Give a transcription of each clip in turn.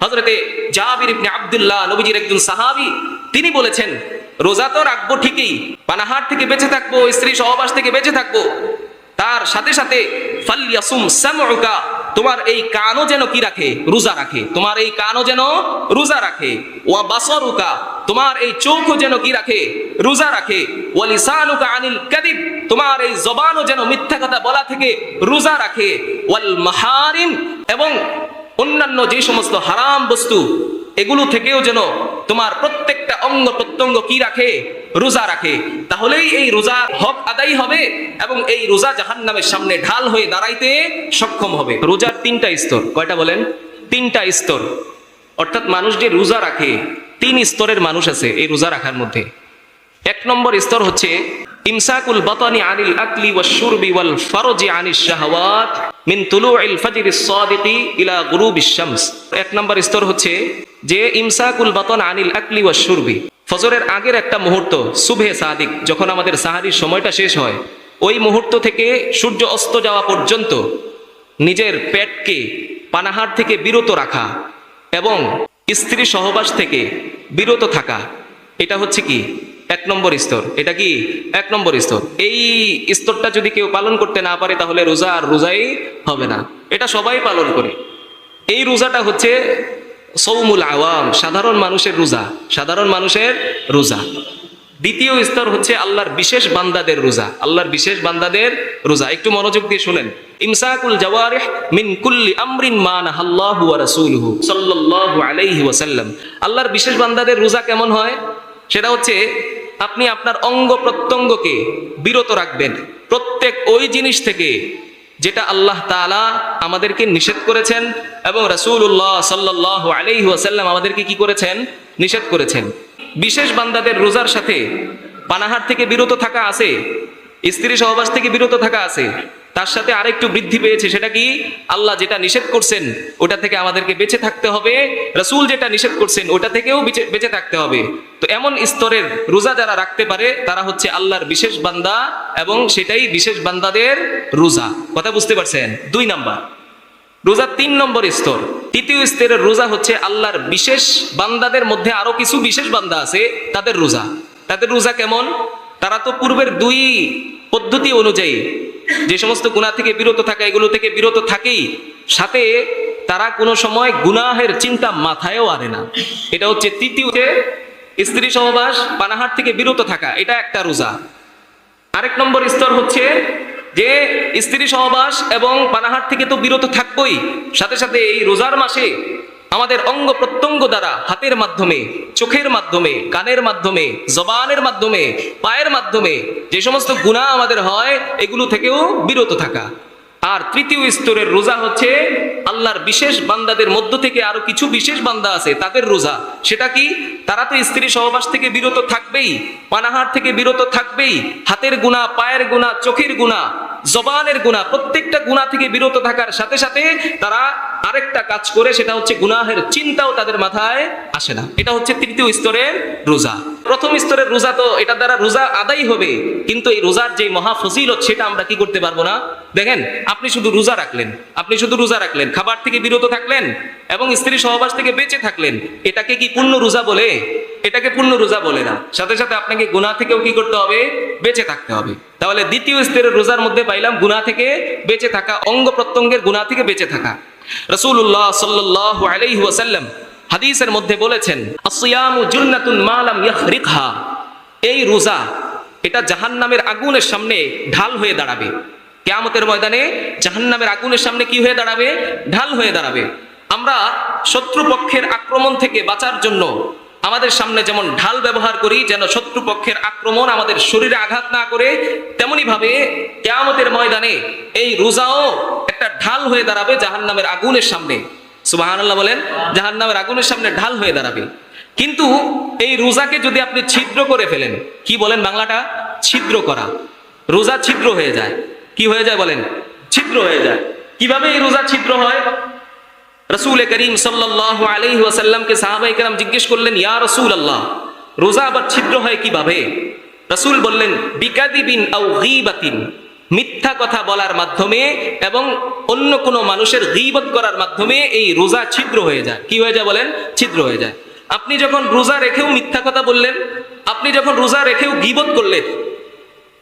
হযরতে জাবির ইবনে আব্দুল্লাহ নবীজির একজন সাহাবী, তিনি বলেছেন রোজা তো রাখবো ঠিকই, পানাহার থেকে বেঁচে থাকবো, স্ত্রী সহবাস থেকে বেঁচে থাকবো, তার সাথে সাথে ফালইয়াসুম সামউকা, তোমার এই কানও যেন কি রাখে, রোজা রাখে, তোমার এই কানও যেন রোজা রাখে, ওয়া বাসারুকা, তোমার এই চোখও যেন কি রাখে, রোজা রাখে, ওয়া লিসানুকা আনিল কাযিব, তোমার এই জবানও যেন মিথ্যা কথা বলা থেকে রোজা রাখে, ওয়াল মাহারিম, এবং অন্যান্য যে সমস্ত হারাম বস্তু এগুলো থেকেও যেন তোমার প্রত্যেকটা অঙ্গ প্রত্যঙ্গ কি রাখে, রোজা রাখে। তাহলেই এই রোজার হক আদায় হবে এবং এই রোজা জাহান্নামের সামনে ঢাল হয়ে দাঁড়াইতে সক্ষম হবে। রোজার তিনটা স্তর, কয়টা বলেন? তিনটা স্তর। অর্থাৎ মানুষ যে রোজা রাখে, তিন স্তরের মানুষ আছে এই রোজা রাখার মধ্যে। এক নম্বর স্তর হচ্ছে ইমসাকুল বাতানি আনিল আকলি ওয়াশ শুরবি ওয়াল ফারজি আনিশ শাহওয়াত মিন তুলুইল ফাজরিস সাদিকি ইলা গুরুবিশ শামস। এক নম্বর স্তর হচ্ছে যে ইমসাকুল বাতান আনিল আকলি ওয়াশ শুরবি, ফজরের আগের একটা মুহূর্ত সুবহে সাদিক, যখন আমাদের সাহারির সময়টা শেষ হয়, ওই মুহূর্ত থেকে সূর্য অস্ত যাওয়া পর্যন্ত নিজের পেটকে পানাহার থেকে বিরত রাখা এবং স্ত্রী সহবাস থেকে বিরত থাকা, এটা হচ্ছে কি এক নম্বর স্তর। এটা কি এক নম্বর স্তর। এই স্তরটা যদি কেউ পালন করতে না পারে তাহলে রোজা আর রোজাই হবে না। এটা সবাই পালন করে। এই রোজাটা হচ্ছে সৌমুল আওয়াম, সাধারণ মানুষের রোজা, সাধারণ মানুষের রোজা। দ্বিতীয় স্তর হচ্ছে আল্লাহর বিশেষ বান্দাদের রোজা, আল্লাহর বিশেষ বান্দাদের রোজা। একটু মনোযোগ দিয়ে শুনেন। ইমসাকুল জাওয়ারিহ মিন কুল্লি আমরিন মা নাহাল্লাহু ওয়া রাসূলুহু সাল্লাল্লাহু আলাইহি ওয়াসাল্লাম। আল্লাহর বিশেষ বান্দাদের রোজা কেমন হয়? সেটা হচ্ছে আপনি আপনার অঙ্গ প্রত্যঙ্গকে বিরত রাখবেন প্রত্যেক ওই জিনিস থেকে যেটা আল্লাহ তাআলা আমাদেরকে নিষেধ করেছেন এবং রাসূলুল্লাহ সাল্লাল্লাহু আলাইহি ওয়াসাল্লাম আমাদেরকে কি করেছেন? নিষেধ করেছেন। বিশেষ বান্দাদের রোজার সাথে পানাহার থেকে বিরত থাকা আছে, স্ত্রী সহবাস থেকে বিরত থাকা আছে, তার সাথে আরেকটু বৃদ্ধি পেয়েছে। সেটা কি? আল্লাহ যেটা নিষেধ করছেন ওটা থেকে আমাদেরকে বেঁচে থাকতে হবে, রাসূল যেটা নিষেধ করছেন ওটা থেকেও বেঁচে থাকতে হবে। তো এমন স্তরের রোজা যারা রাখতে পারে তারা হচ্ছে আল্লাহর বিশেষ বান্দা এবং সেটাই বিশেষ বান্দাদের রোজা। কথা বুঝতে পারছেন? দুই নাম্বার রোজা। তিন নম্বর স্তর, তৃতীয় স্তরের রোজা হচ্ছে আল্লাহর বিশেষ বান্দাদের মধ্যে আরো কিছু বিশেষ বান্দা আছে, তাদের রোজা। তাদের রোজা কেমন? তারা তো পূর্বের দুই পদ্ধতি অনুযায়ী যে সমস্ত গুনাহ থেকে বিরত থাকা, এগুলো থেকে বিরত থাকেই, সাথে তারা কোনো সময় গুনাহের চিন্তা মাথায়ও আনে না। এটা হচ্ছে তৃতীয়, স্ত্রী সহবাস পানাহার থেকে বিরত থাকা, এটা একটা রোজা। আরেক নম্বর স্তর হচ্ছে যে স্ত্রী সহবাস এবং পানাহার থেকে তো বিরত থাকবই, সাথে সাথে এই রোজার মাসে আমাদের অঙ্গ প্রত্যঙ্গ দ্বারা, হাতের মাধ্যমে, চোখের মাধ্যমে, কানের মাধ্যমে, জবানের মাধ্যমে, পায়ের মাধ্যমে যে সমস্ত গুনাহ আমাদের হয় এগুলো থেকেও বিরত থাকা। আর তৃতীয় স্তরের রোজা হচ্ছে আল্লাহর বিশেষ বান্দাদের মধ্য থেকে আরো কিছু বিশেষ বান্দা আছে তাদের রোজা। সেটা কি? তারা তো স্ত্রী সহবাস থেকে বিরত থাকবেই, পানাহার থেকে বিরত থাকবেই, হাতের গুনাহ, পায়ের গুনাহ, চোখের গুনাহ, জবানের গুনাহ, প্রত্যেকটা গুনাহ থেকে বিরত থাকার সাথে সাথে তারা আরেকটা কাজ করে, সেটা হচ্ছে গুনাহের চিন্তাও তাদের মাথায় আসে না। এটা হচ্ছে তৃতীয় স্তরের রোজা। প্রথম স্তরের রোজা তো এটা দ্বারা রোজা আদায় হবে, কিন্তু এই রোজার যে মহা ফজিলত সেটা আমরা কি করতে পারবো না। দেখেন, আপনি শুধু রোজা রাখলেন, আপনি শুধু রোজা রাখলেন, খাবার থেকে বিরত থাকলেন এবং স্ত্রী সহবাস থেকে বেঁচে থাকলেন, এটাকে কি পূর্ণ রোজা বলে? এটাকে পূর্ণ রোজা বলে না। সাথে সাথে আপনাকে গুনাহ থেকেও কি করতে হবে? বেঁচে থাকতে হবে। তাহলে দ্বিতীয় স্তরের রোজার মধ্যে পাইলাম গুনাহ থেকে বেঁচে থাকা, অঙ্গ প্রত্যঙ্গের গুনাহ থেকে বেঁচে থাকা। রাসূলুল্লাহ সাল্লাল্লাহু আলাইহি ওয়াসাল্লাম হাদিসের মধ্যে বলেছেন, আসিয়ামু জুন্নাতুন মা লাম ইয়াখরিকহা, এই রোজা এটা জাহান্নামের আগুনের সামনে ঢাল হয়ে দাঁড়াবে। কিয়ামতের ময়দানে জাহান্নামের আগুনের সামনে কি হয়ে দাঁড়াবে? ঢাল হয়ে দাঁড়াবে। আমরা শত্রুপক্ষের আক্রমণ থেকে বাঁচার জন্য আমাদের সামনে যেমন ঢাল ব্যবহার করি যেন শত্রুপক্ষের আক্রমণ আমাদের শরীরে আঘাত না করে, তেমনি ভাবে কিয়ামতের ময়দানে এই রোজাও একটা ঢাল হয়ে দাঁড়াবে জাহান্নামের আগুনের সামনে। সুবহানাল্লাহ বলেন। জাহান্নামের আগুনের সামনে ঢাল হয়ে দাঁড়াবে। কিন্তু এই রোজাকে যদি আপনি ছিদ্র করে ফেলেন, কি বলেন বাংলাটা? ছিদ্র করা। রোজা ছিদ্র হয়ে যায়। কি হয়ে যায় বলেন? ছিদ্র হয়ে যায়। কিভাবে এই রোজা ছিদ্র হয়? রাসূল করিম সাল্লাল্লাহু আলাইহি ওয়াসাল্লামকে সাহাবায়ে কেরাম জিজ্ঞেস করলেন, ইয়া রাসূলুল্লাহ, রোজা আবার ছিদ্র হয় কিভাবে? রাসূল বললেন, বিকাদিবিন আও গীবাতিন, মিথ্যা কথা বলার মাধ্যমে এবং অন্য কোনো মানুষের গীবত করার মাধ্যমে এই রোজা ছিদ্র হয়ে যায়। কি হয়ে যায় বলেন? ছিদ্র হয়ে যায়। আপনি যখন রোজা রেখেও মিথ্যা কথা বললেন, আপনি যখন রোজা রেখেও গীবত করলেন,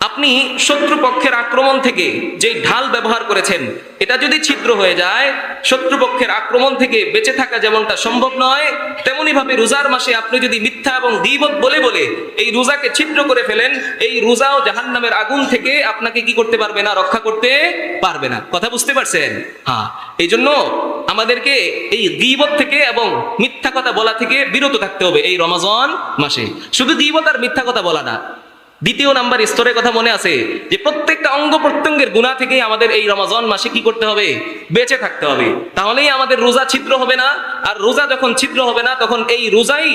আপনি শত্রুপক্ষের আক্রমণ থেকে যে ঢাল ব্যবহার করেছেন এটা যদি ছিদ্র হয়ে যায়, শত্রুপক্ষের আক্রমণ থেকে বেঁচে থাকা যেমনটা সম্ভব নয়, তেমনি ভাবে রোজার মাসে আপনি যদি মিথ্যা এবং গীবত বলে বলে এই রোজাকে ছিদ্র করে ফেলেন, এই রোজাও জাহান্নামের আগুন থেকে আপনাকে কি করতে পারবে না? রক্ষা করতে পারবে না। কথা বুঝতে পারছেন? হ্যাঁ, এই জন্য আমাদেরকে এই গীবত থেকে এবং মিথ্যা কথা বলা থেকে বিরত থাকতে হবে এই রমজান মাসে। শুধু গীবত আর মিথ্যা কথা বলা না, দ্বিতীয় নাম্বার স্তরের কথা মনে আছে যে প্রত্যেকটা অঙ্গ প্রত্যঙ্গের গুনাহ থেকে আমাদের এই রমজান মাসে কি করতে হবে? বেঁচে থাকতে হবে। তাহলেই আমাদের রোজা ছিদ্র হবে না। আর রোজা যখন ছিদ্র হবে না, তখন এই রোজাই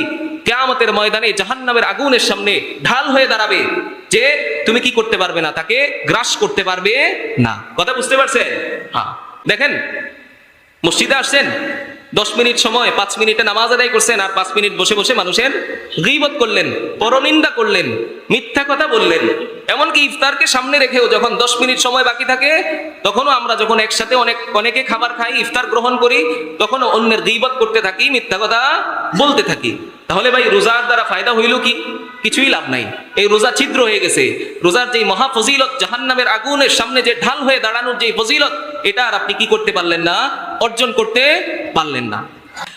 কিয়ামতের ময়দানে জাহান্নামের আগুনের সামনে ঢাল হয়ে দাঁড়াবে, যে তুমি কি করতে পারবে না? তাকে গ্রাস করতে পারবে না। কথা বুঝতে পারছেন? হ্যাঁ, দেখেন, মসজিদে আসছেন, 10 মিনিট সময় 5 মিনিটে নামাজ আদায় করছেন, আর 5 মিনিট বসে বসে মানুষের গীবত করলেন, পরনিন্দা করলেন, মিথ্যা কথা বললেন। এমনকি ইফতারকে সামনে রেখেও যখন 10 মিনিট সময় বাকি থাকে, তখনও আমরা যখন একসাথে অনেকে খাবার খাই, ইফতার গ্রহণ করি, তখনও অন্যের গীবত করতে থাকি, মিথ্যা কথা বলতে থাকি। তাহলে ভাই রোজার দ্বারা ফায়দা হইল কি? কিছুই লাভ নাই। এই রোজা ছিদ্র হয়ে গেছে। রোজার যে মহা ফজিলত, জাহান্নামের আগুনের সামনে যে ঢাল হয়ে দাঁড়ানোর যে ফজিলত, এটা আর আপনি কি করতে পারলেন না? অর্জন করতে পারলেন না।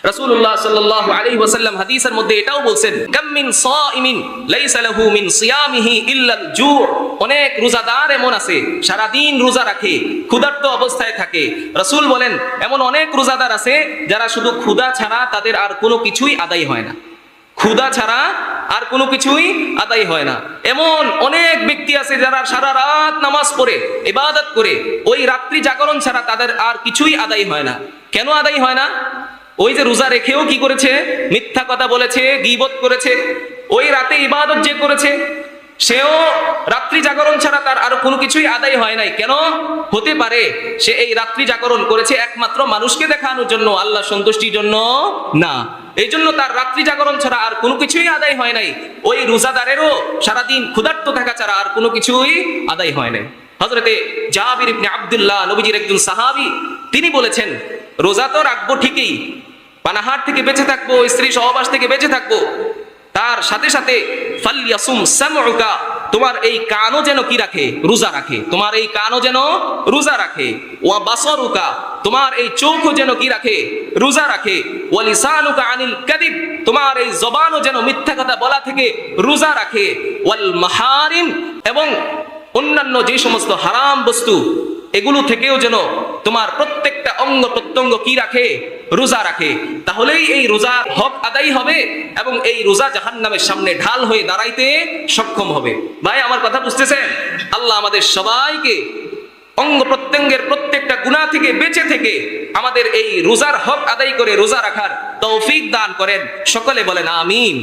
রাসূলুল্লাহ সাল্লাল্লাহু আলাইহি ওয়াসাল্লাম হাদিসের মধ্যে এটাও বলছেন, কাম মিন সাইমিন লাইসা লাহু মিন সিয়ামিহি ইল্লাল জু'। অনেক রোজাদার এমন আছে সারা দিন রোজা রাখে, ক্ষুধার্ত অবস্থায় থাকে। রাসূল বলেন, এমন অনেক রোজাদার আছে যারা শুধু ক্ষুধা ছাড়া তাদের আর কোনো কিছুই আদায় হয় না। ক্ষুধা ছাড়া আর কোনো কিছুই আদায় হয় না। এমন অনেক ব্যক্তি আছে যারা সারা রাত নামাজ পড়ে, ইবাদত করে, ওই রাত্রি জাগরণ ছাড়া তাদের আর কিছুই আদায় হয় না। কেন আদায় হয় না? ওই যে রোজা রেখেও কি করেছে? মিথ্যা কথা বলেছে, গীবত করেছে। ওই রাতে ইবাদত যে করেছে, সেও রাত্রি জাগরণ ছাড়া তার আর কোনো কিছুই আদায় হয় নাই। কেন হতে পারে? সে এই রাত্রি জাগরণ করেছে একমাত্র মানুষকে দেখানোর জন্য, আল্লাহ সন্তুষ্টির জন্য না। এই জন্য তার রাত্রি জাগরণ ছাড়া আর কোনো কিছুই আদায় হয় নাই। ওই রোজাদারেরও সারাদিন ক্ষুধার্ত থাকা ছাড়া আর কোনো কিছুই আদায় হয় নাই। হযরতে জাবির ইবনে আব্দুল্লাহ, নবীজির একজন সাহাবী, তিনি বলেছেন, রোজা তো রাখবো ঠিকই, পানাহার থেকে বেঁচে থাকবো, স্ত্রী সহবাস থেকে বেঁচে থাকবো, তার সাথে সাথে ফালইয়াসুম সামউকা, তোমার এই কানও যেন কি রাখে? রোজা রাখে। তোমার এই কানও যেন রোজা রাখে। ওয়া বাসারুকা, তোমার এই চোখও যেন কি রাখে? রোজা রাখে। ওয়া লিসানুকা আনিল কাযিব, তোমার এই জবানও যেন মিথ্যা কথা বলা থেকে রোজা রাখে। ওয়াল মাহারিম, এবং অন্যান্য যে সমস্ত হারাম বস্তু, এগুলো থেকেও যেন তোমার প্রত্যেকটা অঙ্গ প্রত্যঙ্গ কি রাখে? রোজা রাখে। তাহলেই এই রোজার হক আদায় হবে এবং এই রোজা জাহান্নামের সামনে ঢাল হয়ে দাঁড়াইতে সক্ষম হবে। ভাই, আমার কথা বুঝতেছেন? আল্লাহ আমাদের সবাইকে অঙ্গ প্রত্যঙ্গের প্রত্যেকটা গুনাহ থেকে বেঁচে থেকে আমাদের এই রোজার হক আদায় করে রোজা রাখার তৌফিক দান করেন। সকলে বলেন আমিন।